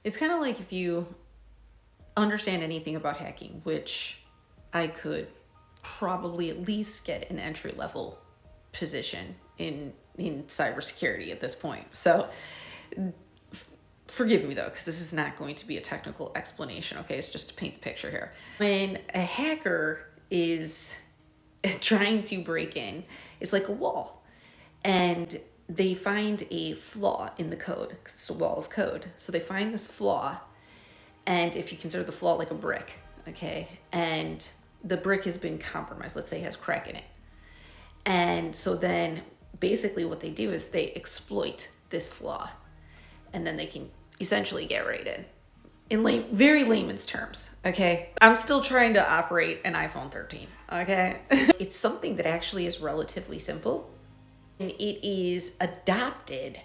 It's kind of like if you understand anything about hacking, which I could probably at least get an entry level position in cybersecurity at this point. So forgive me though, because this is not going to be a technical explanation. Okay, it's just to paint the picture here. When a hacker is trying to break in, it's like a wall, and they find a flaw in the code because it's a wall of code. So they find this flaw, and if you consider the flaw like a brick, okay, and the brick has been compromised, let's say it has crack in it. And so then basically what they do is they exploit this flaw, and then they can essentially get right in very layman's terms, okay? I'm still trying to operate an iPhone 13, okay? It's something that actually is relatively simple, and it is adopted.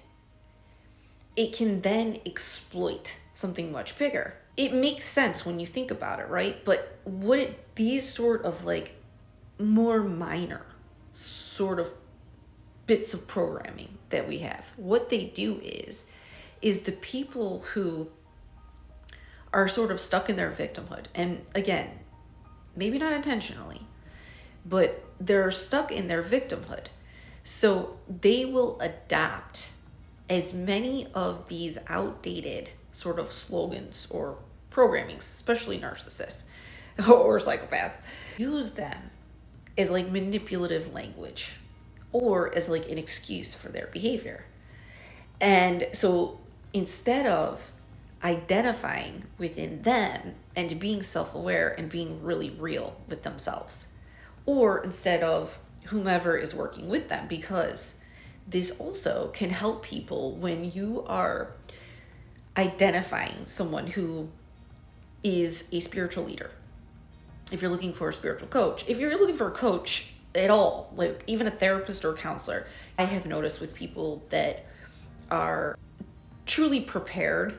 It can then exploit something much bigger. It makes sense when you think about it, right? But these sort of like more minor sort of bits of programming that we have, what they do is the people who are sort of stuck in their victimhood, and again, maybe not intentionally, but they're stuck in their victimhood. So they will adopt as many of these outdated sort of slogans or programming, especially narcissists or psychopaths, use them as like manipulative language or as like an excuse for their behavior. And so instead of identifying within them and being self-aware and being really real with themselves, or instead of whomever is working with them, because this also can help people when you are identifying someone who is a spiritual leader. If you're looking for a spiritual coach, if you're looking for a coach at all, like even a therapist or a counselor, I have noticed with people that are truly prepared,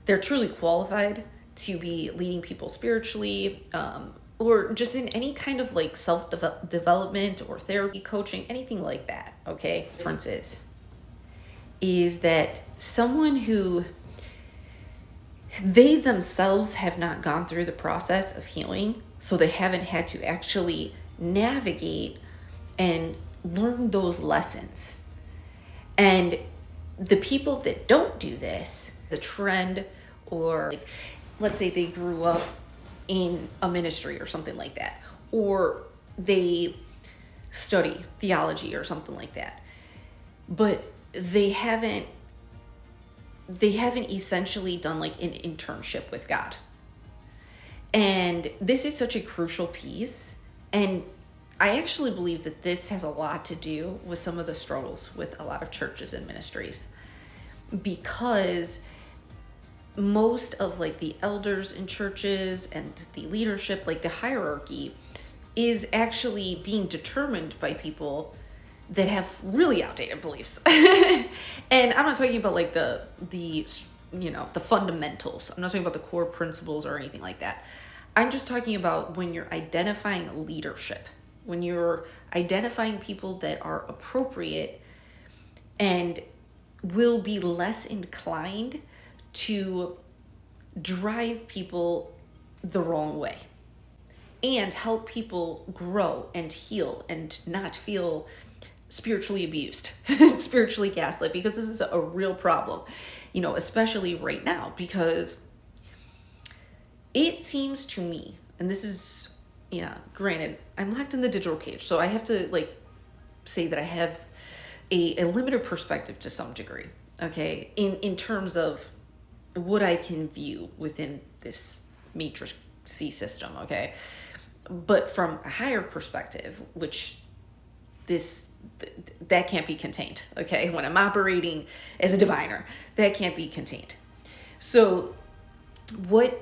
they're truly qualified to be leading people spiritually, or just in any kind of like self-development or therapy coaching, anything like that, okay? The difference is that someone who they themselves have not gone through the process of healing, so they haven't had to actually navigate and learn those lessons. And the people that don't do this, the trend, or like, let's say they grew up in a ministry or something like that, or they study theology or something like that, but they haven't essentially done like an internship with God. And this is such a crucial piece, and I actually believe that this has a lot to do with some of the struggles with a lot of churches and ministries, because most of like the elders in churches and the leadership, like the hierarchy, is actually being determined by people that have really outdated beliefs. And I'm not talking about like the fundamentals. I'm not talking about the core principles or anything like that. I'm just talking about when you're identifying leadership, when you're identifying people that are appropriate and will be less inclined to drive people the wrong way and help people grow and heal and not feel spiritually abused, spiritually gaslit, because this is a real problem, especially right now, because it seems to me, and this is, granted, I'm locked in the digital cage, so I have to like say that I have a limited perspective to some degree, okay, in terms of what I can view within this matrix C system, okay, but from a higher perspective, which that can't be contained, okay, when I'm operating as a diviner, that can't be contained. So what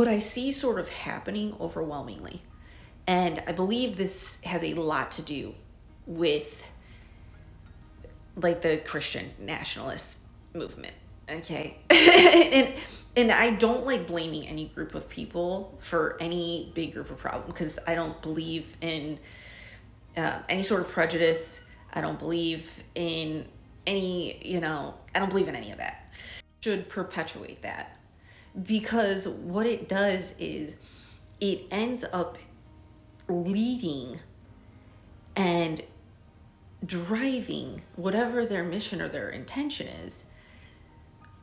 I see sort of happening overwhelmingly, and I believe this has a lot to do with like the Christian nationalist movement, okay? and I don't like blaming any group of people for any big group of problem, because I don't believe in any sort of prejudice. I don't believe in any, I don't believe in any of that. should perpetuate that, because what it does is it ends up leading and driving whatever their mission or their intention is,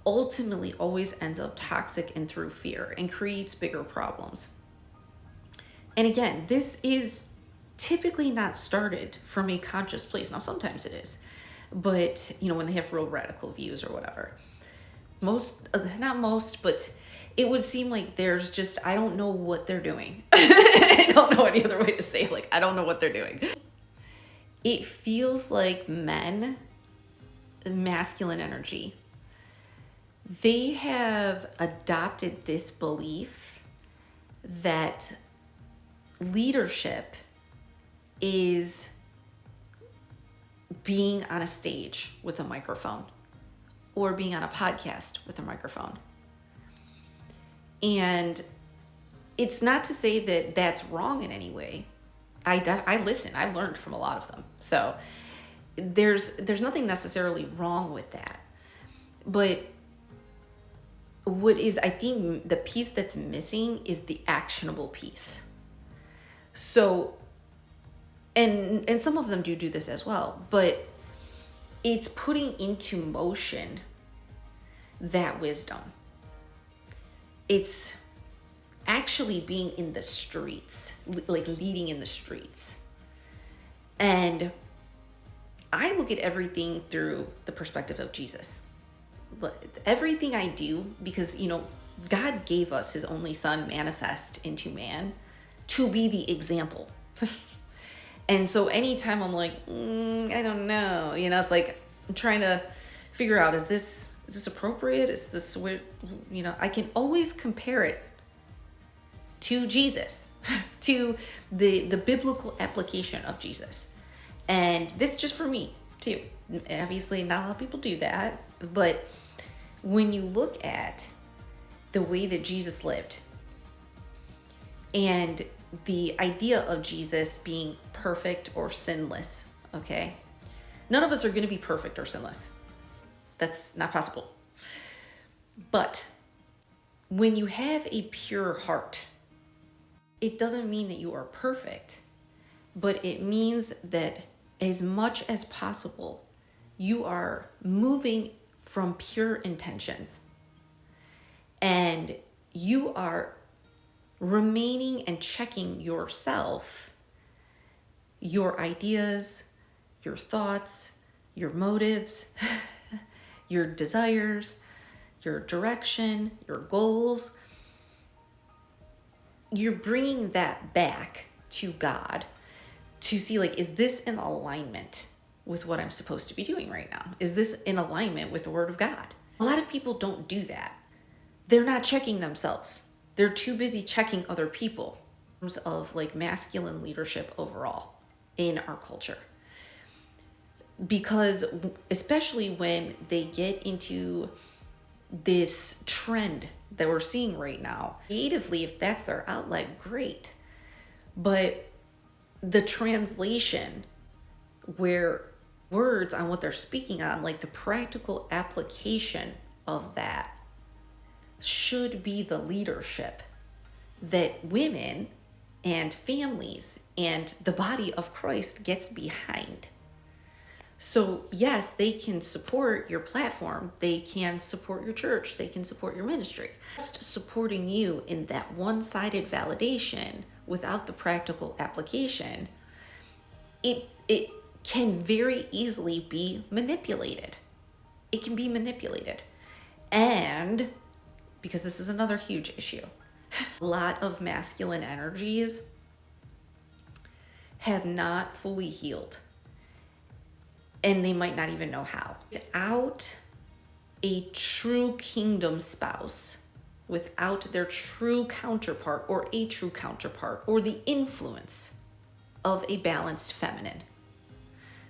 ultimately always ends up toxic and through fear, and creates bigger problems. And again, this is typically not started from a conscious place. Now, sometimes it is, but when they have real radical views or whatever, not most, but it would seem like there's just, I don't know what they're doing. I don't know any other way to say it. Like, I don't know what they're doing. It feels like men, masculine energy, they have adopted this belief that leadership is being on a stage with a microphone or being on a podcast with a microphone. And it's not to say that that's wrong in any way. I listen. I've learned from a lot of them. So there's nothing necessarily wrong with that. But what is, I think, the piece that's missing is the actionable piece. So, and some of them do this as well, but it's putting into motion that wisdom. It's actually being in the streets, like leading in the streets. And I look at everything through the perspective of Jesus. But everything I do, because, God gave us his only son manifest into man to be the example. And so anytime I'm like, I don't know, it's like I'm trying to figure out, is this appropriate? Is this what, I can always compare it to Jesus, to the biblical application of Jesus. And this just for me too. Obviously not a lot of people do that, but when you look at the way that Jesus lived and the idea of Jesus being perfect or sinless, okay? None of us are going to be perfect or sinless. That's not possible. But when you have a pure heart, it doesn't mean that you are perfect, but it means that as much as possible, you are moving from pure intentions, and you are remaining and checking yourself, your ideas, your thoughts, your motives, your desires, your direction, your goals. You're bringing that back to God to see, like, is this in alignment with what I'm supposed to be doing right now? Is this in alignment with the Word of God? A lot of people don't do that. They're not checking themselves. They're too busy checking other people in terms of like masculine leadership overall in our culture. Because especially when they get into this trend that we're seeing right now, creatively, if that's their outlet, great. But the translation where words on what they're speaking on, like the practical application of that, should be the leadership that women and families and the body of Christ gets behind. So yes, they can support your platform, they can support your church, they can support your ministry. Just supporting you in that one-sided validation without the practical application, it can very easily be manipulated. It can be manipulated. And because this is another huge issue, a lot of masculine energies have not fully healed, and they might not even know how. Without a true kingdom spouse, without their true counterpart or a true counterpart or the influence of a balanced feminine.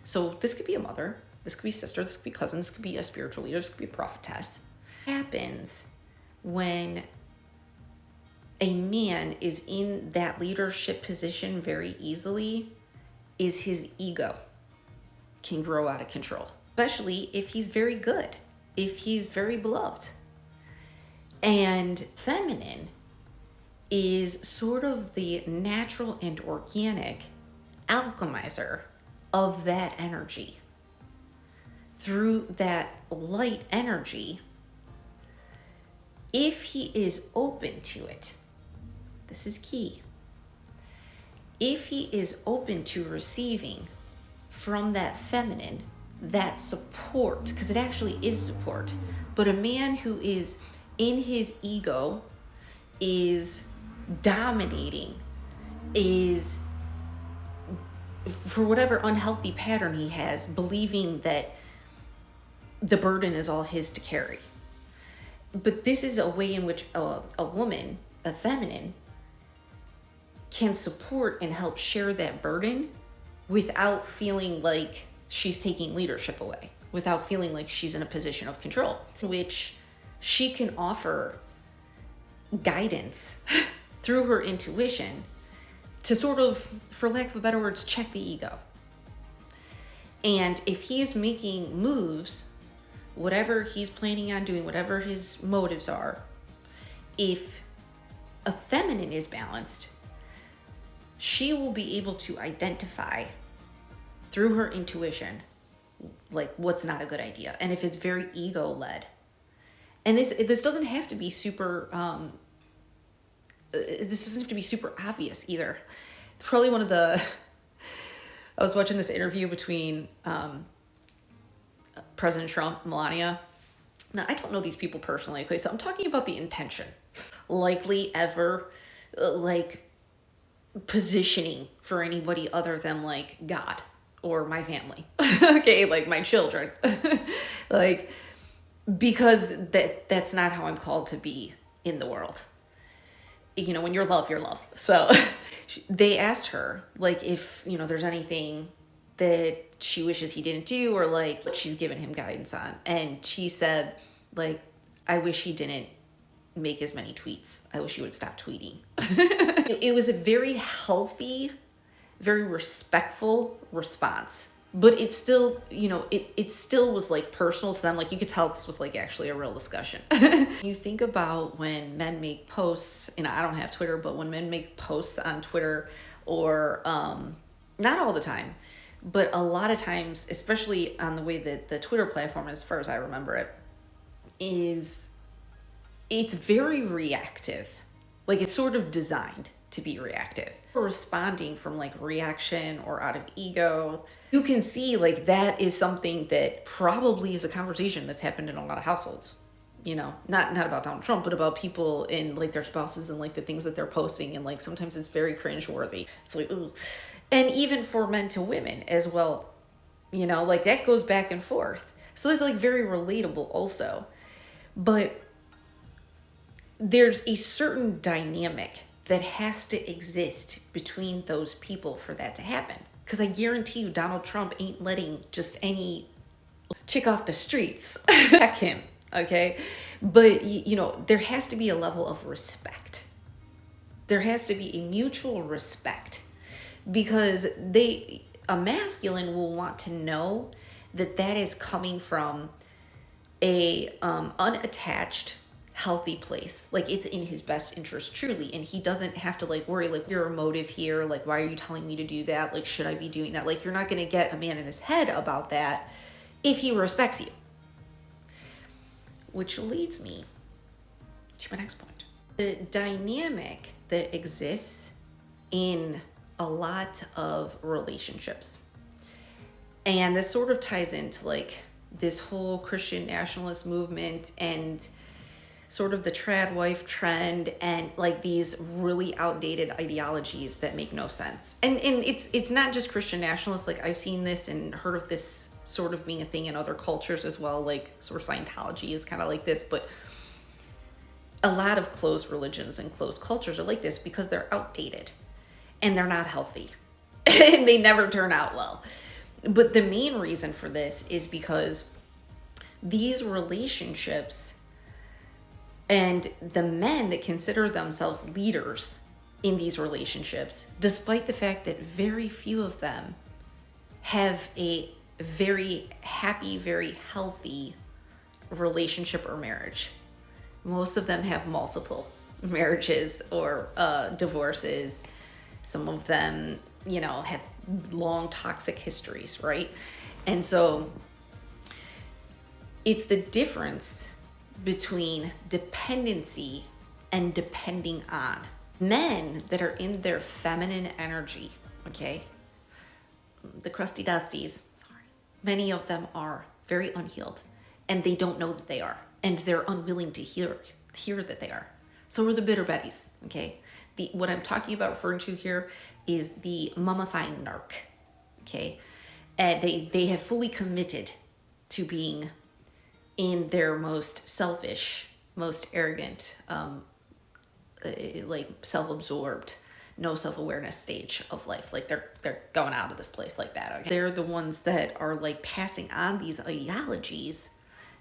So this could be a mother, this could be a sister, this could be a cousin, this could be a spiritual leader, this could be a prophetess. What happens when a man is in that leadership position very easily is his ego can grow out of control, especially if he's very good, if he's very beloved, And feminine is sort of the natural and organic alchemizer of that energy. Through that light energy, if he is open to it, this is key. If he is open to receiving from that feminine, that support, because it actually is support, but a man who is in his ego, is dominating, is, for whatever unhealthy pattern he has, believing that the burden is all his to carry. But this is a way in which a woman, a feminine, can support and help share that burden without feeling like she's taking leadership away, without feeling like she's in a position of control, which she can offer guidance through her intuition to sort of, for lack of better words, check the ego. And if he's making moves, whatever he's planning on doing, whatever his motives are, if a feminine is balanced, she will be able to identify through her intuition, like, what's not a good idea. And if it's very ego led, and this doesn't have to be super, this doesn't have to be super obvious either. Probably one of the, I was watching this interview between President Trump, Melania. Now, I don't know these people personally, okay, so I'm talking about the intention. Likely ever, like, positioning for anybody other than, like, God or my family, okay, like my children. Like, because that's not how I'm called to be in the world. You know, when you're love, you're love. So they asked her, like, if, you know, there's anything that she wishes he didn't do, or like what she's given him guidance on. And she said, like, I wish he didn't make as many tweets. I wish he would stop tweeting. It was a very healthy, very respectful response. But it still, you know, it still was like personal to them. Like, you could tell this was like actually a real discussion. You think about when men make posts, and I don't have Twitter, but when men make posts on Twitter, or not all the time, but a lot of times, especially on the way that the Twitter platform, as far as I remember it, is it's very reactive. Like, it's sort of designed to be reactive. Responding from like reaction or out of ego, you can see like that is something that probably is a conversation that's happened in a lot of households. You know, not about Donald Trump, but about people in like their spouses and like the things that they're posting, and like sometimes it's very cringeworthy. It's like, ooh. And even for men to women as well, you know, like that goes back and forth. So there's like very relatable also. But there's a certain dynamic that has to exist between those people for that to happen. Because I guarantee you Donald Trump ain't letting just any chick off the streets check him, okay? But, you know, there has to be a level of respect. There has to be a mutual respect, because a masculine will want to know that that is coming from a unattached, healthy place. Like, it's in his best interest truly, and he doesn't have to like worry like, you're a motive here, like, why are you telling me to do that, like, should I be doing that? Like, you're not going to get a man in his head about that if he respects you. Which leads me to my next point. The dynamic that exists in a lot of relationships, and this sort of ties into like this whole Christian nationalist movement and sort of the trad wife trend, and like these really outdated ideologies that make no sense. And it's not just Christian nationalists. Like, I've seen this and heard of this sort of being a thing in other cultures as well. Like, sort of Scientology is kind of like this, but a lot of closed religions and closed cultures are like this because they're outdated and they're not healthy and they never turn out well. But the main reason for this is because these relationships and the men that consider themselves leaders in these relationships, despite the fact that very few of them have a very happy, very healthy relationship or marriage, Most of them have multiple marriages or divorces. Some of them, have long toxic histories, right? And so it's the difference between dependency and depending on. Men that are in their feminine energy, okay? The crusty dusties, sorry. Many of them are very unhealed and they don't know that they are. And they're unwilling to hear that they are. So are the bitter betties, okay? What I'm talking about referring to here is the mummifying narc, okay? And they have fully committed to being in their most selfish, most arrogant, like self-absorbed, no self-awareness stage of life. Like they're going out of this place like that. Okay? They're the ones that are like passing on these ideologies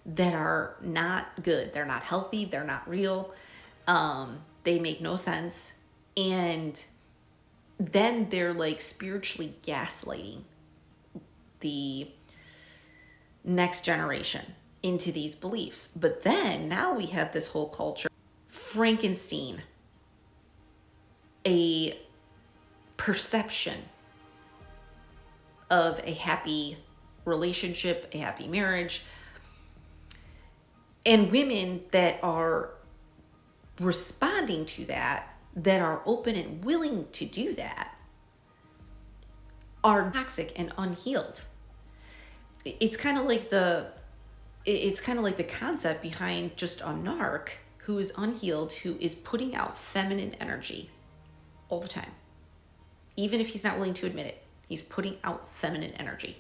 that are not good. They're not healthy. They're not real. They make no sense. And then they're like spiritually gaslighting the next generation into these beliefs. But then now we have this whole culture, Frankenstein, a perception of a happy relationship, a happy marriage, and women that are responding to that are open and willing to do that, are toxic and unhealed. It's kind of like the concept behind just a narc who is unhealed, who is putting out feminine energy all the time. Even if he's not willing to admit it, he's putting out feminine energy.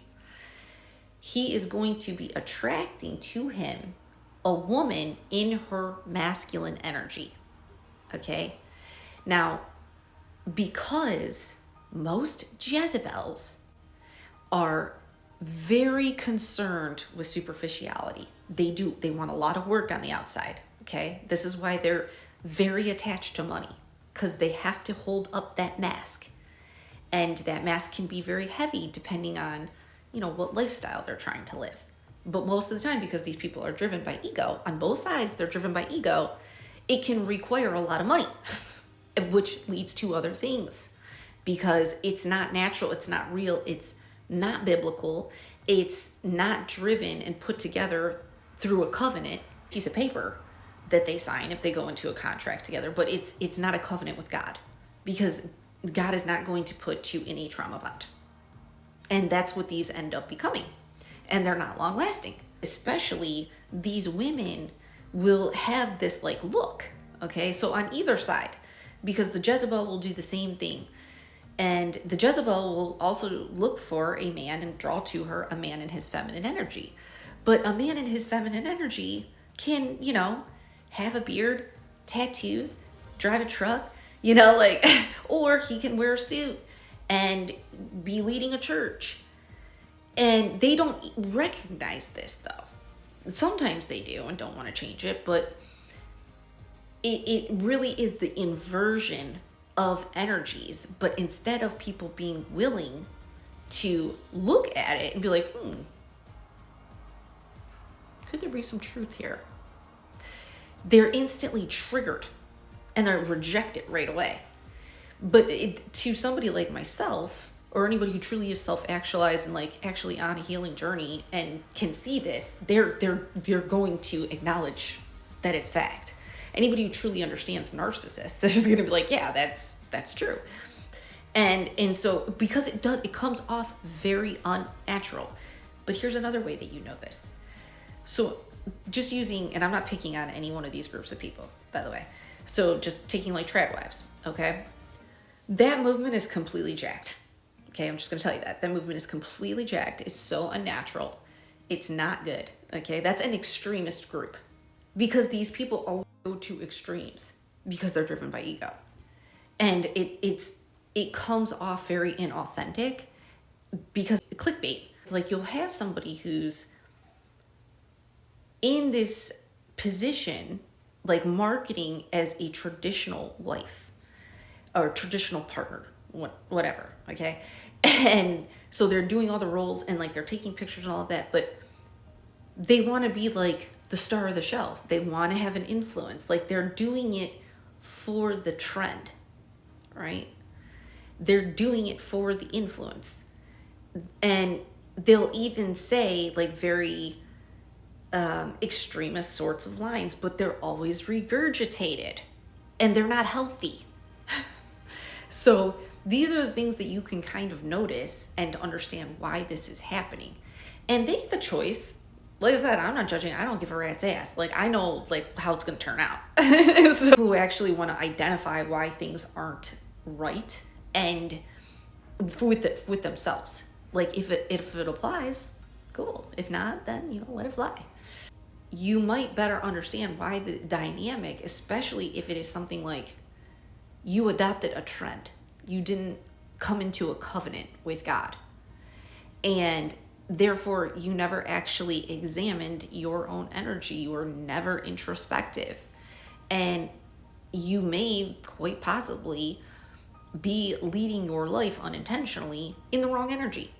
He is going to be attracting to him a woman in her masculine energy. Okay? Now, because most Jezebels are very concerned with superficiality. They want a lot of work on the outside, okay? This is why they're very attached to money, because they have to hold up that mask. And that mask can be very heavy depending on, what lifestyle they're trying to live. But most of the time, because these people are driven by ego, on both sides, they're driven by ego, it can require a lot of money, which leads to other things, because it's not natural, it's not real, it's not biblical, it's not driven and put together through a covenant piece of paper that they sign if they go into a contract together. But it's not a covenant with God, because God is not going to put you in a trauma bond. And that's what these end up becoming. And they're not long lasting. Especially these women will have this like look, okay? So on either side, because the Jezebel will do the same thing. And the Jezebel will also look for a man and draw to her a man in his feminine energy. But a man in his feminine energy can, have a beard, tattoos, drive a truck, or he can wear a suit and be leading a church. And they don't recognize this, though. Sometimes they do and don't want to change it, but it really is the inversion of energies. But instead of people being willing to look at it and be like, could there be some truth here? They're instantly triggered and they're rejected right away. But to somebody like myself, or anybody who truly is self-actualized and like actually on a healing journey and can see this, they're going to acknowledge that it's fact. Anybody who truly understands narcissists, they're just going to be like, yeah, that's true. And so because it comes off very unnatural. But here's another way that you know this. So just using, and I'm not picking on any one of these groups of people, by the way. So just taking like trad wives, okay? That movement is completely jacked. Okay, I'm just going to tell you that. That movement is completely jacked. It's so unnatural. It's not good. Okay, that's an extremist group. Because these people all go to extremes because they're driven by ego. And it comes off very inauthentic because clickbait. It's like you'll have somebody who's in this position, like marketing as a traditional wife or traditional partner, whatever, okay? And so they're doing all the roles and like they're taking pictures and all of that, but they want to be like the star of the show. They want to have an influence. Like they're doing it for the trend, right? They're doing it for the influence. And they'll even say like very extremist sorts of lines, but they're always regurgitated and they're not healthy. So these are the things that you can kind of notice and understand why this is happening. And they get the choice. Like I said, I'm not judging. I don't give a rat's ass. Like I know like how it's going to turn out. So who actually want to identify why things aren't right and with themselves. Like if it applies, cool. If not, then let it fly. You might better understand why the dynamic, especially if it is something like you adopted a trend. You didn't come into a covenant with God. And therefore, you never actually examined your own energy. You were never introspective. And you may quite possibly be leading your life unintentionally in the wrong energy.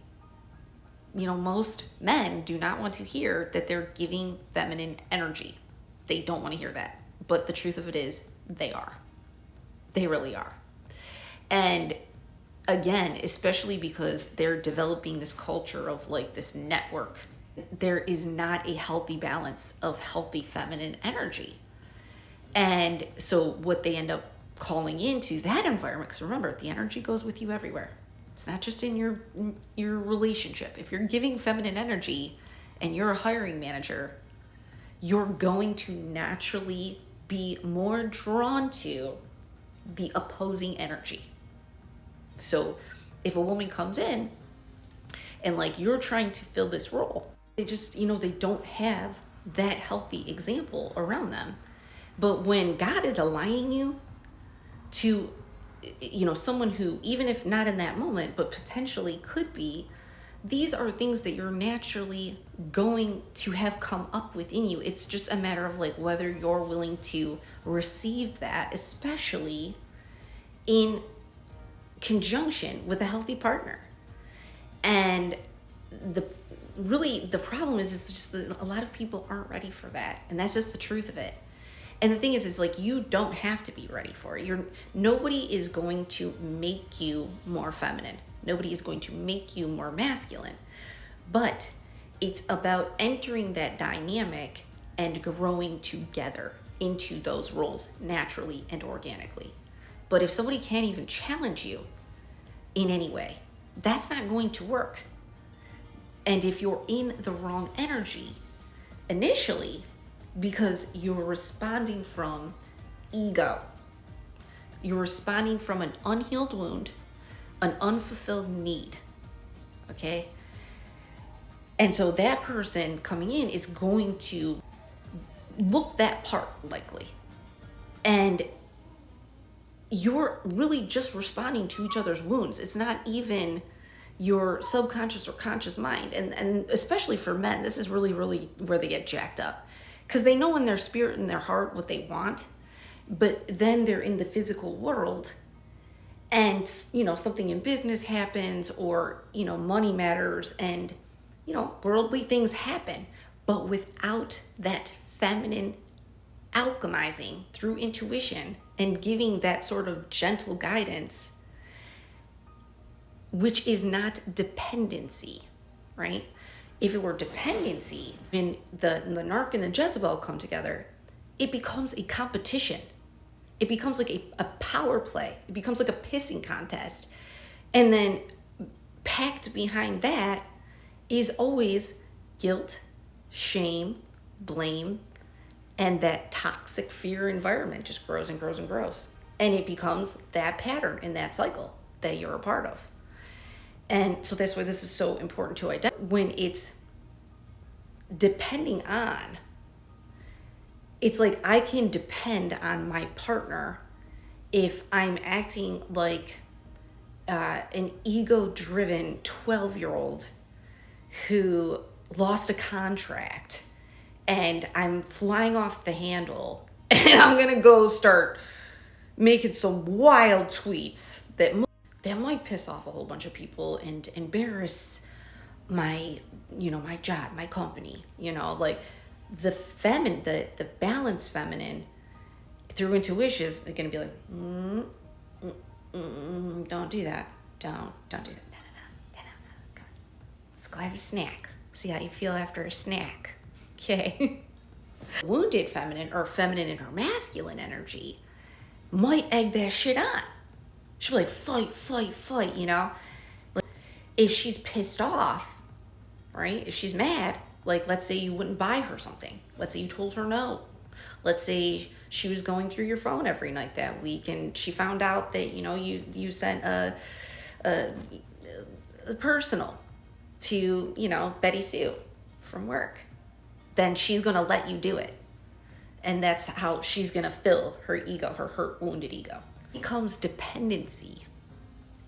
Most men do not want to hear that they're giving feminine energy. They don't want to hear that. But the truth of it is, they are. They really are. And again, especially because they're developing this culture of like this network, there is not a healthy balance of healthy feminine energy. And so what they end up calling into that environment, because remember, the energy goes with you everywhere. It's not just in your relationship. If you're giving feminine energy and you're a hiring manager, you're going to naturally be more drawn to the opposing energy. So if a woman comes in and like you're trying to fill this role, they just, they don't have that healthy example around them. But when God is aligning you to, someone who, even if not in that moment, but potentially could be, these are things that you're naturally going to have come up within you. It's just a matter of like whether you're willing to receive that, especially in conjunction with a healthy partner. And the problem is just that a lot of people aren't ready for that, and that's just the truth of it. And the thing is like you don't have to be ready for it. Nobody is going to make you more feminine. Nobody is going to make you more masculine. But it's about entering that dynamic and growing together into those roles naturally and organically. But if somebody can't even challenge you in any way, that's not going to work. And if you're in the wrong energy initially, because you're responding from ego, you're responding from an unhealed wound, an unfulfilled need, okay? And so that person coming in is going to look that part likely. And you're really just responding to each other's wounds. It's not even your subconscious or conscious mind. And especially for men, this is really, really where they get jacked up. Because they know in their spirit and their heart what they want, but then they're in the physical world and, something in business happens or, money matters and, worldly things happen. But without that feminine alchemizing through intuition and giving that sort of gentle guidance, which is not dependency, right? If it were dependency, when the narc and the Jezebel come together, it becomes a competition. It becomes like a power play. It becomes like a pissing contest. And then packed behind that is always guilt, shame, blame, and that toxic fear environment just grows and grows and grows. And it becomes that pattern in that cycle that you're a part of. And so that's why this is so important to identify. When it's depending on, it's like I can depend on my partner if I'm acting like an ego-driven 12-year-old who lost a contract and I'm flying off the handle and I'm going to go start making some wild tweets that might piss off a whole bunch of people and embarrass my job, my company, like the balanced feminine through intuition is going to be like, don't do that. Don't do that. No. Come on. Let's go have a snack. See how you feel after a snack. Okay. Wounded feminine, or feminine in her masculine energy, might egg that shit on. She'll be like, fight, you know? Like, if she's pissed off, right? If she's mad, like, let's say you wouldn't buy her something. Let's say you told her no. Let's say she was going through your phone every night that week and she found out that, you know, you sent a personal to, you know, Betty Sue from work. Then she's going to let you do it. And that's how she's going to fill her ego, her hurt, wounded ego. It becomes dependency,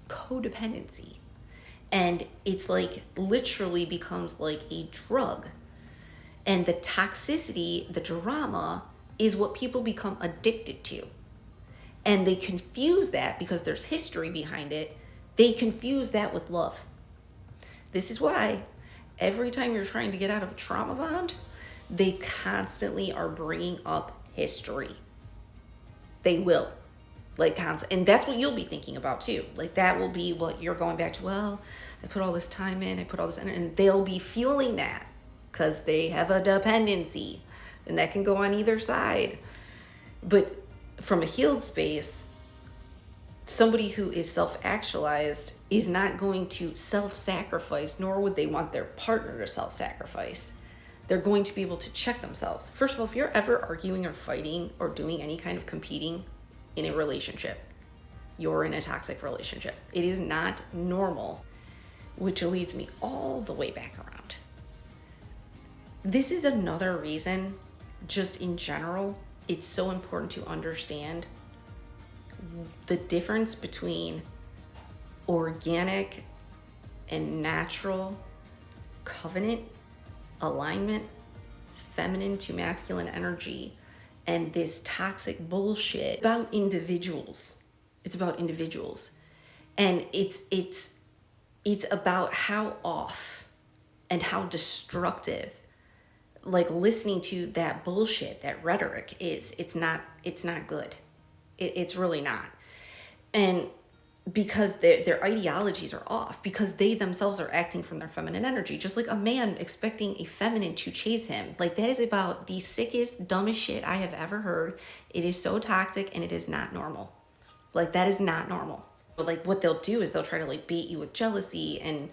codependency. And it's like literally becomes like a drug. And the toxicity, the drama, is what people become addicted to. And they confuse that, because there's history behind it, they confuse that with love. This is why every time you're trying to get out of a trauma bond, they constantly are bringing up history. They will. Like, and that's what you'll be thinking about too. Like, that will be what you're going back to. Well, I put all this time in, I put all this in, and they'll be fueling that because they have a dependency, and that can go on either side. But from a healed space, somebody who is self-actualized is not going to self-sacrifice, nor would they want their partner to self-sacrifice. They're going to be able to check themselves. First of all, if you're ever arguing or fighting or doing any kind of competing in a relationship, you're in a toxic relationship. It is not normal, which leads me all the way back around. This is another reason, just in general, it's so important to understand the difference between organic and natural covenant alignment, feminine to masculine energy, and this toxic bullshit about individuals. It's about individuals. And it's about how off and how destructive, like, listening to that bullshit, that rhetoric is. It's not good. It's really not. And because their ideologies are off, because they themselves are acting from their feminine energy, just like a man expecting a feminine to chase him. Like, that is about the sickest, dumbest shit I have ever heard. It is so toxic, and it is not normal. Like, that is not normal. But like, what they'll do is they'll try to like bait you with jealousy and,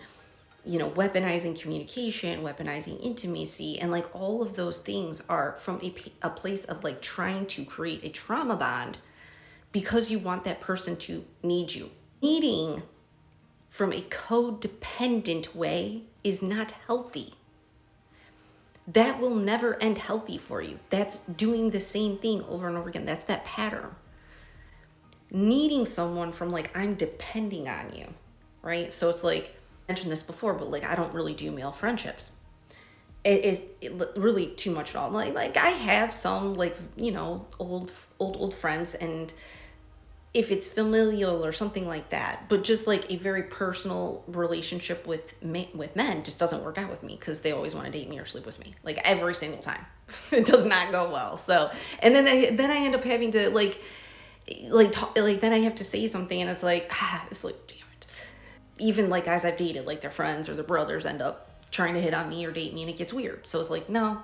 you know, weaponizing communication, weaponizing intimacy, and like all of those things are from a place of like trying to create a trauma bond because you want that person to need you. Needing from a codependent way is not healthy. That will never end healthy for you. That's doing the same thing over and over again. That's that pattern. Needing someone from like, I'm depending on you, right? So it's like, I mentioned this before, but like, I don't really do male friendships. It is really too much at all. Like I have some like, you know, old friends, and if it's familial or something like that, but just like a very personal relationship with men just doesn't work out with me, because they always want to date me or sleep with me, like every single time. It does not go well. So, and then I end up having to then I have to say something, and it's like damn it. Even like guys I've dated, like their friends or their brothers end up trying to hit on me or date me, and it gets weird. So it's like, no.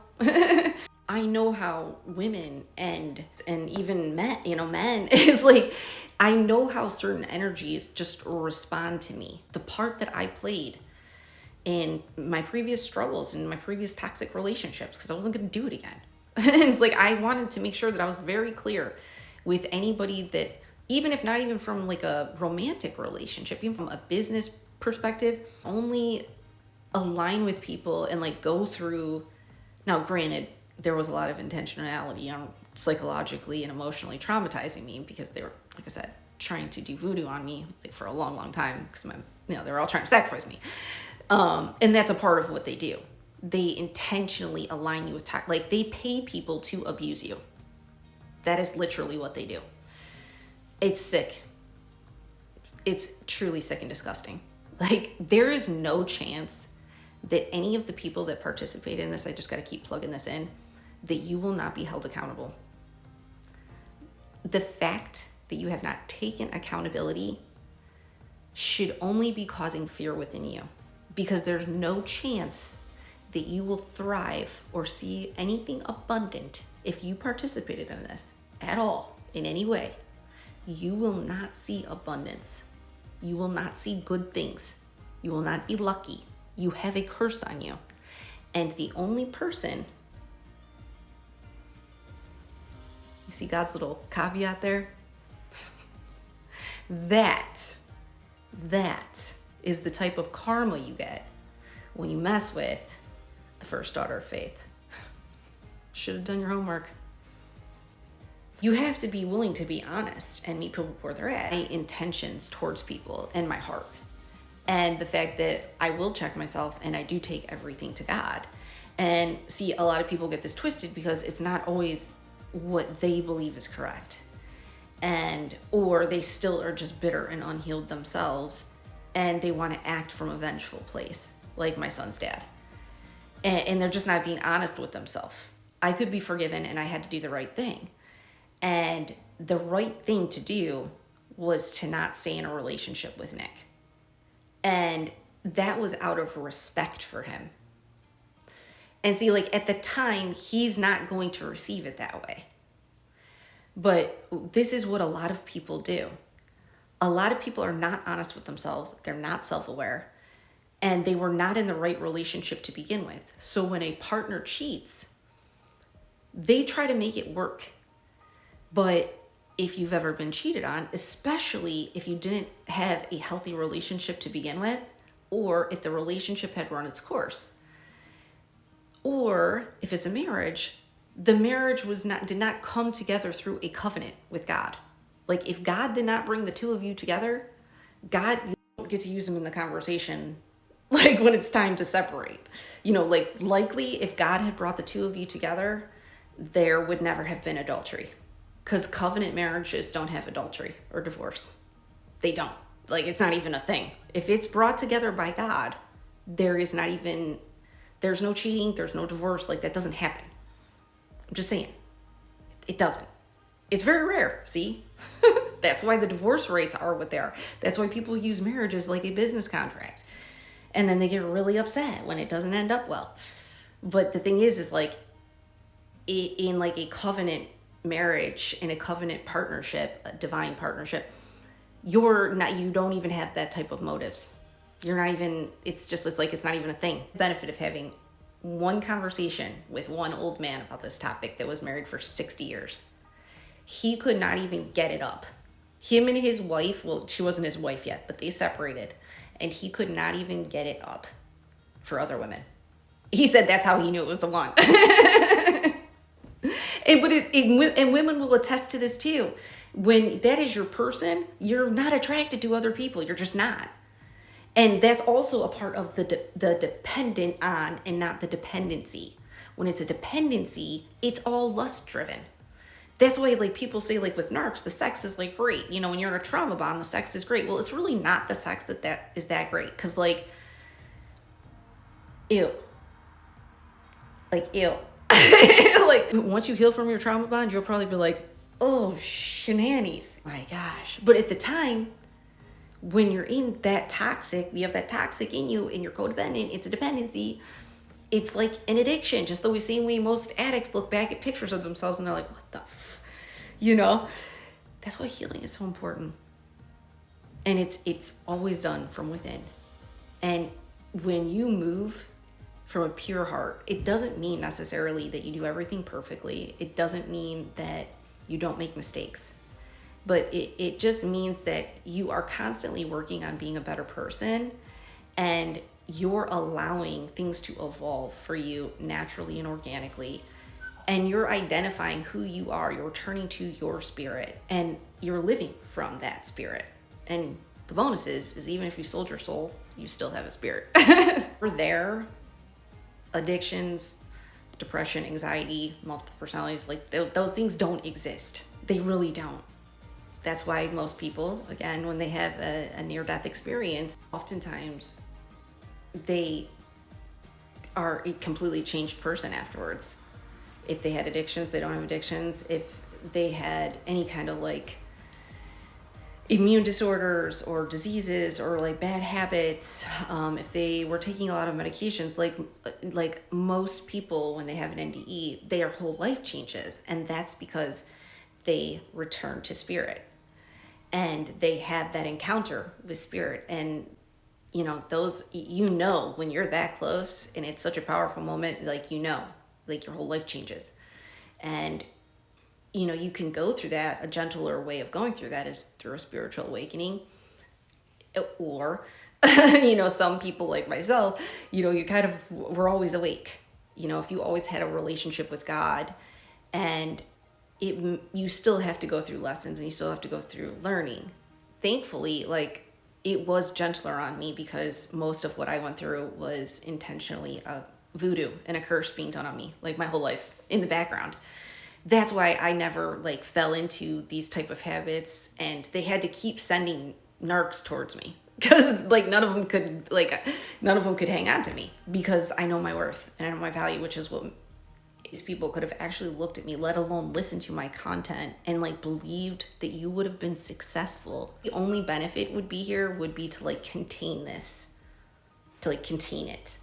I know how women and even men is like, I know how certain energies just respond to me. The part that I played in my previous struggles and my previous toxic relationships, because I wasn't going to do it again. It's like, I wanted to make sure that I was very clear with anybody that, even if not even from like a romantic relationship, even from a business perspective, only align with people and like go through. Now, granted, there was a lot of intentionality on psychologically and emotionally traumatizing me, because they were, like I said, trying to do voodoo on me like for a long, long time, because they were all trying to sacrifice me. And that's a part of what they do. They intentionally align you with, like they pay people to abuse you. That is literally what they do. It's sick. It's truly sick and disgusting. Like, there is no chance that any of the people that participated in this, I just got to keep plugging this in, that you will not be held accountable. The fact that you have not taken accountability should only be causing fear within you, because there's no chance that you will thrive or see anything abundant if you participated in this at all in any way. You will not see abundance. You will not see good things. You will not be lucky. You have a curse on you. And the only person, you see God's little caveat there? That is the type of karma you get when you mess with the first daughter of faith. Should have done your homework. You have to be willing to be honest and meet people where they're at. My intentions towards people and my heart. And the fact that I will check myself and I do take everything to God. And see, a lot of people get this twisted because it's not always what they believe is correct. Or they still are just bitter and unhealed themselves, and they want to act from a vengeful place, like my son's dad. And they're just not being honest with themselves. I could be forgiven and I had to do the right thing. And the right thing to do was to not stay in a relationship with Nick. And that was out of respect for him. And see, like at the time, he's not going to receive it that way. But this is what a lot of people do. A lot of people are not honest with themselves. They're not self-aware. And they were not in the right relationship to begin with. So when a partner cheats, they try to make it work. But if you've ever been cheated on, especially if you didn't have a healthy relationship to begin with, or if the relationship had run its course, or if it's a marriage, the marriage did not come together through a covenant with God. Like if God did not bring the two of you together, God, you don't get to use him in the conversation like when it's time to separate. Like likely if God had brought the two of you together, there would never have been adultery. Because covenant marriages don't have adultery or divorce. They don't. Like it's not even a thing. If it's brought together by God, there's no cheating, there's no divorce. Like that doesn't happen. I'm just saying. It doesn't. It's very rare, see? That's why the divorce rates are what they are. That's why people use marriage as like a business contract. And then they get really upset when it doesn't end up well. But the thing is like in like a covenant marriage, in a covenant partnership, a divine partnership, you don't even have that type of motives. It's not even a thing. The benefit of having one conversation with one old man about this topic that was married for 60 years. He could not even get it up. Him and his wife, well, she wasn't his wife yet, but they separated, and he could not even get it up for other women. He said that's how he knew it was the one. And women will attest to this too. When that is your person, you're not attracted to other people. You're just not. And that's also a part of the dependent on and not the dependency. When it's a dependency, it's all lust driven. That's why like people say like with narcs, the sex is like great. When you're in a trauma bond, the sex is great. Well, it's really not the sex that is that great. Cause like, ew. Like, ew. Like once you heal from your trauma bond, you'll probably be like, oh, shenanigans. My gosh. But at the time, when you're in that toxic, you have that toxic in you and you're codependent, it's a dependency. It's like an addiction, just the same way most addicts look back at pictures of themselves and they're like, what the That's why healing is so important. And it's always done from within. And when you move from a pure heart, it doesn't mean necessarily that you do everything perfectly. It doesn't mean that you don't make mistakes. But it just means that you are constantly working on being a better person, and you're allowing things to evolve for you naturally and organically. And you're identifying who you are. You're turning to your spirit, and you're living from that spirit. And the bonus is even if you sold your soul, you still have a spirit. We're there. Addictions, depression, anxiety, multiple personalities, like those things don't exist. They really don't. That's why most people, again, when they have a near-death experience, oftentimes they are a completely changed person afterwards. If they had addictions, they don't have addictions. If they had any kind of like immune disorders or diseases or like bad habits, if they were taking a lot of medications, like most people when they have an NDE, their whole life changes, and that's because they return to spirit and they had that encounter with spirit. And those, when you're that close and it's such a powerful moment, like like your whole life changes. And you can go through that. A gentler way of going through that is through a spiritual awakening. Or, some people like myself, you kind of were always awake. If you always had a relationship with God, and you still have to go through lessons and you still have to go through learning. Thankfully, like, it was gentler on me because most of what I went through was intentionally voodoo and a curse being done on me, like my whole life in the background. That's why I never like fell into these type of habits, and they had to keep sending narcs towards me because like none of them could hang on to me, because I know my worth and I know my value, which is what these people could have actually looked at me, let alone listened to my content, and like believed that you would have been successful. The only benefit would be to like contain this, to like contain it.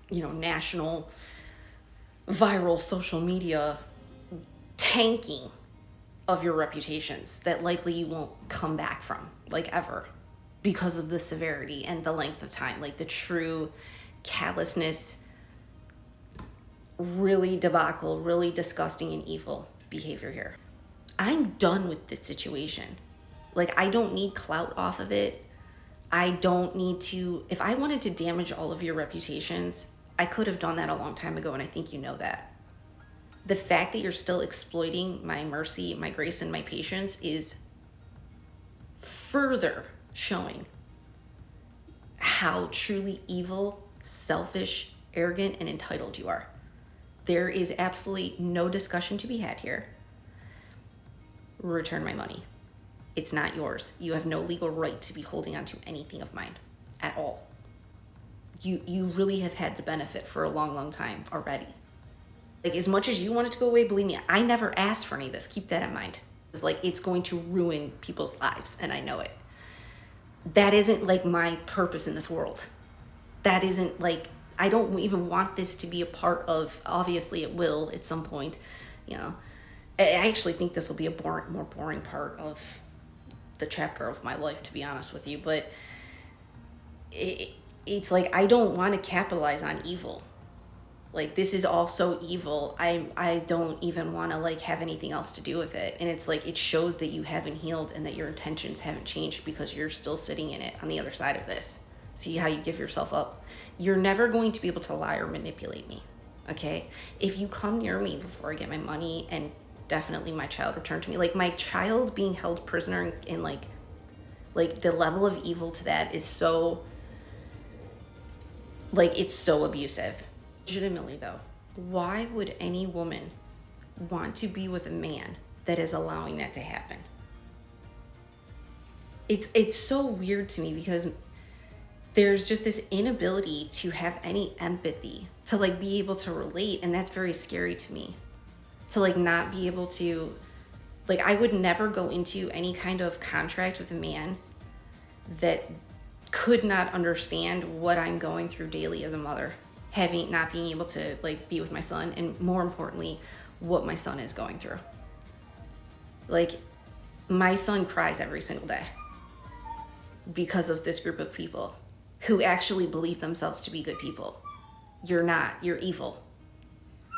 National viral social media tanking of your reputations that likely you won't come back from, like, ever, because of the severity and the length of time, like the true callousness, really debacle, really disgusting and evil behavior here. I'm done with this situation. Like, I don't need clout off of it. I don't need to, if I wanted to damage all of your reputations, I could have done that a long time ago, and I think you know that. The fact that you're still exploiting my mercy, my grace, and my patience is further showing how truly evil, selfish, arrogant, and entitled you are. There is absolutely no discussion to be had here. Return my money. It's not yours. You have no legal right to be holding on to anything of mine at all. You really have had the benefit for a long, long time already. Like, as much as you want it to go away, believe me, I never asked for any of this. Keep that in mind. It's like, it's going to ruin people's lives, and I know it. That isn't like my purpose in this world. That isn't like, I don't even want this to be a part of, obviously it will at some point, I actually think this will be a more boring part of the chapter of my life, to be honest with you, but it's like, I don't want to capitalize on evil. Like, this is all so evil. I don't even want to like have anything else to do with it. And it's like, it shows that you haven't healed and that your intentions haven't changed because you're still sitting in it on the other side of this. See how you give yourself up? You're never going to be able to lie or manipulate me, okay? If you come near me before I get my money, and definitely my child returned to me, like my child being held prisoner, and like the level of evil to that is so, like, it's so abusive. Legitimately though, why would any woman want to be with a man that is allowing that to happen? It's so weird to me, because there's just this inability to have any empathy, to like be able to relate, and that's very scary to me. To like not be able to, like, I would never go into any kind of contract with a man that could not understand what I'm going through daily as a mother, not being able to like be with my son, and more importantly, what my son is going through. Like, my son cries every single day because of this group of people who actually believe themselves to be good people. You're not. You're evil.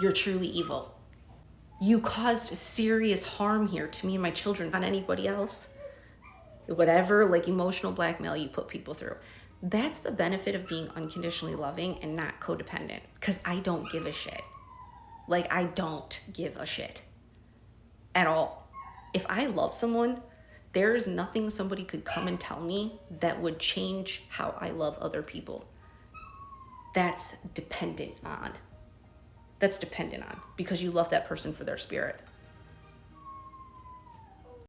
You're truly evil. You caused serious harm here to me and my children, not anybody else. Whatever like emotional blackmail you put people through. That's the benefit of being unconditionally loving and not codependent, because I don't give a shit. Like, I don't give a shit at all. If I love someone, there is nothing somebody could come and tell me that would change how I love other people. That's dependent on, because you love that person for their spirit.